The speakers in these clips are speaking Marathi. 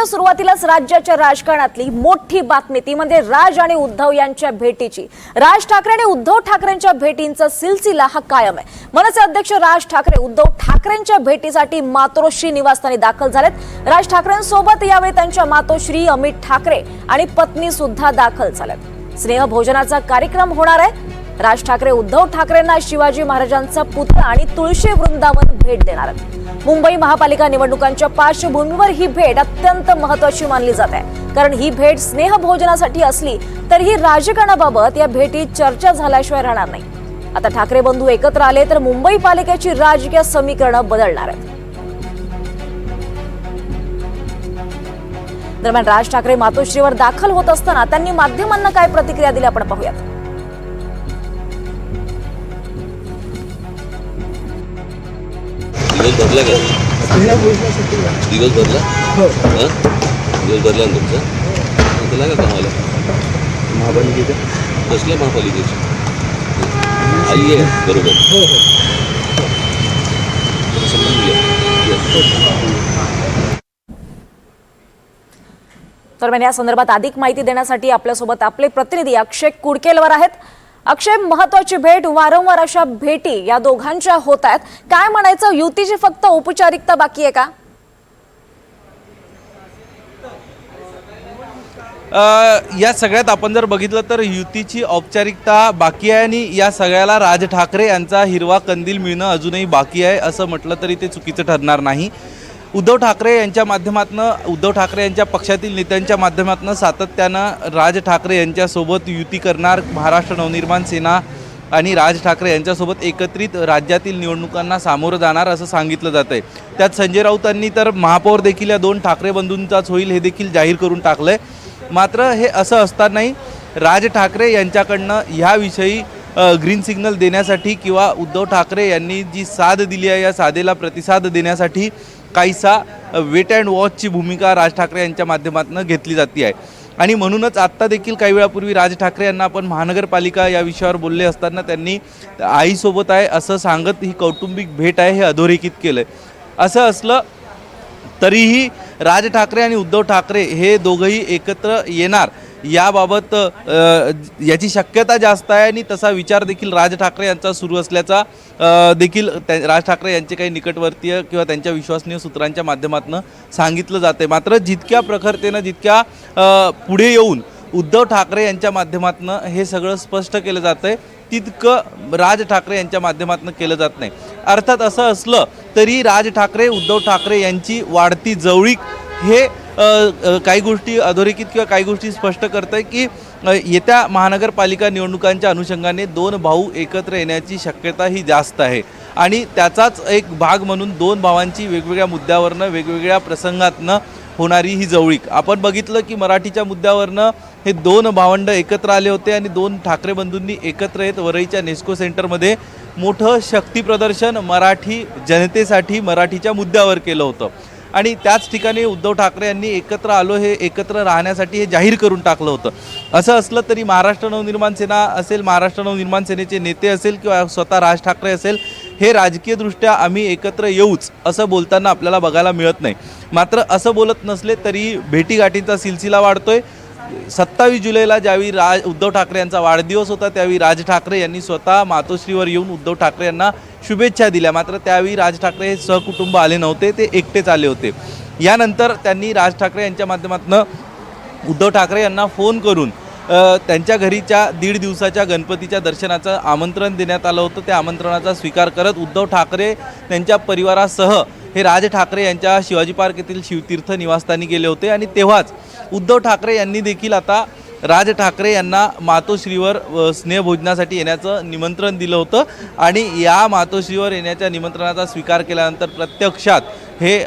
एप्रिलच्या सुरुवातीलाच राज्याच्या राजकारणातली मोठी बातमी ती म्हणजे राज आणि उद्धव यांच्या भेटीची। राज ठाकरे आणि उद्धव ठाकरेंच्या भेटींचा सिलसिला हा कायम आहे। मनसे अध्यक्ष राज ठाकरे उद्धव ठाकरेंच्या भेटीसाठी मातोश्री निवासस्थानी दाखल झालेत। राज ठाकरेंसोबत यावेळी त्यांच्या मातोश्री अमित ठाकरे आणि पत्नी सुद्धा दाखल झालेत। स्नेह भोजनाचा कार्यक्रम होणार आहे। राज ठाकरे उद्धव ठाकरेंना शिवाजी महाराजांचा पुतळा आणि तुळशी वृंदावन भेट देणार आहेत। मुंबई महापालिका निवडणुकांच्या पार्श्वभूमीवर ही भेट अत्यंत महत्त्वाची मानली जात आहे, कारण ही भेट स्नेह भोजनासाठी असली तरीही राजकारणाबाबत या भेटीत चर्चा झाल्याशिवाय राहणार नाही। आता ठाकरे बंधू एकत्र आले तर मुंबई पालिकेची राजकीय समीकरणं बदलणार आहेत। दरम्यान राज ठाकरे मातोश्रीवर दाखल होत असताना त्यांनी माध्यमांना काय प्रतिक्रिया दिली आपण पाहूयात। दिवस भरला का? दिवस भरला? हो दिवस भरला ना तुमचा? तुला का कामाला? महापालिकेचं कसल्या महापालिकेची आली आहे? बरोबर हो दरम्यान या संदर्भात अधिक माहिती देण्यासाठी आपल्यासोबत आपले प्रतिनिधी अक्षय कुडकेलवर आहेत। अक्षय, महत्वाची भेट, वारंवार अशा भेटी या दोघांच्या होत आहेत, काय म्हणायचं, युतीची फक्त औपचारिकता बाकी आहे का? या सगळ्यात आपण जर बघितलं तर युतीची औपचारिकता बाकी आहे आणि या सगळ्याला राज ठाकरे यांचा हिरवा कंदील मिळणं अजूनही बाकी आहे असं म्हटलं तरी ते चुकीचं ठरणार नाही। उद्धव ठाकरे यांच्या माध्यमातून, उद्धव ठाकरे यांच्या पक्षातील नेत्यांच्या माध्यमातून सातत्यानं राज ठाकरे यांच्यासोबत युती करणार, महाराष्ट्र नवनिर्माण सेना आणि राज ठाकरे यांच्यासोबत एकत्रित राज्यातील निवडणुकांना सामोरं जाणार असं सांगितलं जातं आहे। त्यात संजय राऊतांनी तर महापौर देखील या दोन ठाकरे बंधूंचाच होईल हे देखील जाहीर करून टाकलं आहे। मात्र हे असं असतानाही राज ठाकरे यांच्याकडनं ह्याविषयी ग्रीन सिग्नल देण्यासाठी किंवा उद्धव ठाकरे यांनी जी साथ दिली आहे या साथेला प्रतिसाद देण्यासाठी काहीसा वेट अँड वॉचची भूमिका राज ठाकरे यांच्या माध्यमातून घेतली जाते आहे। आणि म्हणूनच आत्ता देखील काही वेळापूर्वी राज ठाकरे यांना आपण महानगरपालिका या विषयावर बोलले असताना त्यांनी आईसोबत आहे असं सांगत ही कौटुंबिक भेट आहे हे अधोरेखित केलं आहे। असं असलं तरीही राज ठाकरे आणि उद्धव ठाकरे हे दोघंही एकत्र येणार याबाबत याची शक्यता जास्त आहे आणि तसा विचार देखील राज ठाकरे यांचा सुरू असल्याचा देखील राज ठाकरे यांचे काही निकटवर्तीय किंवा त्यांच्या विश्वसनीय सूत्रांच्या माध्यमातून सांगितलं जाते। मात्र जितक्या प्रखरतेनं, जितक्या पुढे येऊन उद्धव ठाकरे यांच्या माध्यमातून हे सगळं स्पष्ट केलं जातं आहे तितकं राज ठाकरे यांच्या माध्यमातून केलं जात नाही। अर्थात असं असलं तरी राज ठाकरे उद्धव ठाकरे यांची वाढती जवळीक हे काही गोष्टी अधोरेखित किंवा काही गोष्टी स्पष्ट करत आहे की येत्या महानगरपालिका निवडणुकांच्या अनुषंगाने दोन भाऊ एकत्र येण्याची शक्यता ही जास्त आहे आणि त्याचाच एक भाग म्हणून दोन भावांची वेगवेगळ्या मुद्द्यावरनं, वेगवेगळ्या प्रसंगातनं होणारी ही जवळीक आपण बघितलं की मराठीच्या मुद्द्यावरनं हे दोन भावंड एकत्र आले होते आणि दोन ठाकरे बंधूंनी एकत्र येत वरईच्या नेस्को सेंटरमध्ये मोठं शक्ती प्रदर्शन मराठी जनतेसाठी मराठीच्या मुद्द्यावर केलं होतं आणि त्याच ठिकाणी उद्धव ठाकरे यांनी एकत्र आलो हे एकत्र राहण्यासाठी हे जाहीर करून टाकलं होतं। असं असलं तरी महाराष्ट्र नवनिर्माण सेना असेल, महाराष्ट्र नवनिर्माण सेनेचे नेते असेल किंवा स्वतः राज ठाकरे असेल, हे राजकीयदृष्ट्या आम्ही एकत्र येऊच असं बोलताना आपल्याला बघायला मिळत नाही। मात्र असं बोलत नसले तरी भेटीगाठींचा सिलसिला वाढतोय। 27 जुलैला ज्यावेळी उद्धव ठाकरे यांचा वाढदिवस होता त्यावेळी राज ठाकरे यांनी स्वतः मातोश्रीवर येऊन उद्धव ठाकरे यांना शुभेच्छा दिल्या। मात्र त्यावेळी राज ठाकरे हे सहकुटुंब आले नव्हते, ते एकटेच आले होते। यानंतर त्यांनी राज ठाकरे यांच्या माध्यमातून उद्धव ठाकरे यांना फोन करून त्यांच्या घरीच्या 1.5 दिवसाच्या गणपतीच्या दर्शनाचं आमंत्रण देण्यात आलं होतं। त्या आमंत्रणाचा स्वीकार करत उद्धव ठाकरे त्यांच्या परिवारासह हे राज ठाकरे यांच्या शिवाजी पार्क येथील शिवतीर्थ निवासस्थानी गेले होते आणि तेव्हाच उद्धव ठाकरे यांनी देखील आता राज ठाकरे यांना मातोश्रीवर स्नेहभोजनासाठी येण्याचं निमंत्रण दिलं होतं आणि या मातोश्रीवर येण्याच्या निमंत्रणाचा स्वीकार केल्यानंतर प्रत्यक्षात हे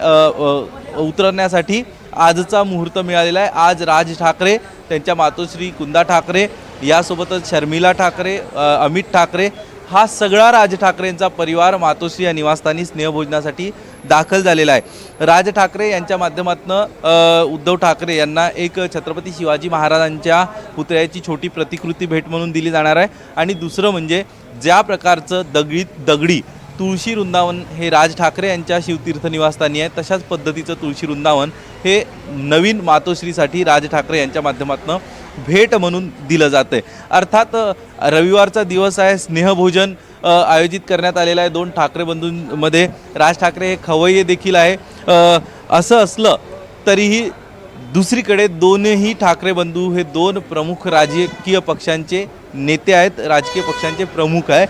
उतरण्यासाठी आजचा मुहूर्त मिळालेला आहे। आज राज ठाकरे, त्यांच्या मातोश्री कुंदा ठाकरे, यासोबतच शर्मिला ठाकरे, अमित ठाकरे हा सगळा राज ठाकरेंचा परिवार मातोश्री या निवासस्थानी स्नेहभोजनासाठी दाखल झालेला आहे। राज ठाकरे यांच्या माध्यमातून उद्धव ठाकरे यांना एक छत्रपती शिवाजी महाराजांच्या पुतळ्याची छोटी प्रतिकृती भेट म्हणून दिली जाणार आहे आणि दुसरं म्हणजे ज्या प्रकारचं दगडी तुळशी वृंदावन हे राज ठाकरे यांच्या शिवतीर्थ निवासस्थानी आहे. तशाच पद्धतीचं तुळशी वृंदावन हे नवीन मातोश्रीसाठी राज ठाकरे यांच्या माध्यमातून भेट म्हणून दिलं जातं आहे. अर्थात रविवारचा दिवस आहे, स्नेहभोजन आयोजित करण्यात आलेलं आहे. 2 ठाकरे बंधूंमध्ये राज ठाकरे हे खवय्ये देखील आहे. असं असलं तरीही दुसरीकडे दोन्ही ठाकरे बंधू हे 2 प्रमुख राजकीय पक्षांचे नेते आहेत, राजकीय पक्षांचे प्रमुख आहे.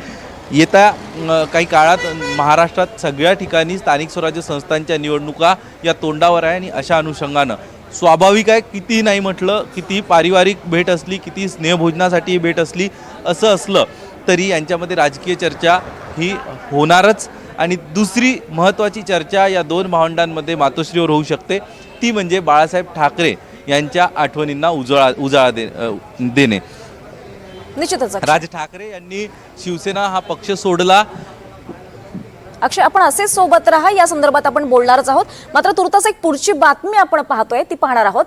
येत्या काही काळात महाराष्ट्रात सगळ्या ठिकाणी स्थानिक स्वराज्य संस्थांच्या निवडणुका या तोंडावर आहे आणि अशा अनुषंगानं स्वाभाविक आहे, कितीही नाही म्हटलं, कितीही पारिवारिक भेट असली, किती स्नेहभोजनासाठी भेट असली, असं असलं तरी यांच्यामध्ये राजकीय चर्चा ही होणारच. आणि दुसरी महत्त्वाची चर्चा या 2 भावंडांमध्ये मातोश्रीवर होऊ शकते, ती म्हणजे बाळासाहेब ठाकरे यांच्या आठवणींना उजाळा देणे. निश्चितच राज ठाकरे यांनी शिवसेना हा पक्ष सोडला. अक्षय, आपण असेच सोबत राहा, या संदर्भात आपण बोलणारच आहोत. मात्र तुर्तास एक पुढची बातमी आपण पाहतोय, ती पाहणार आहोत.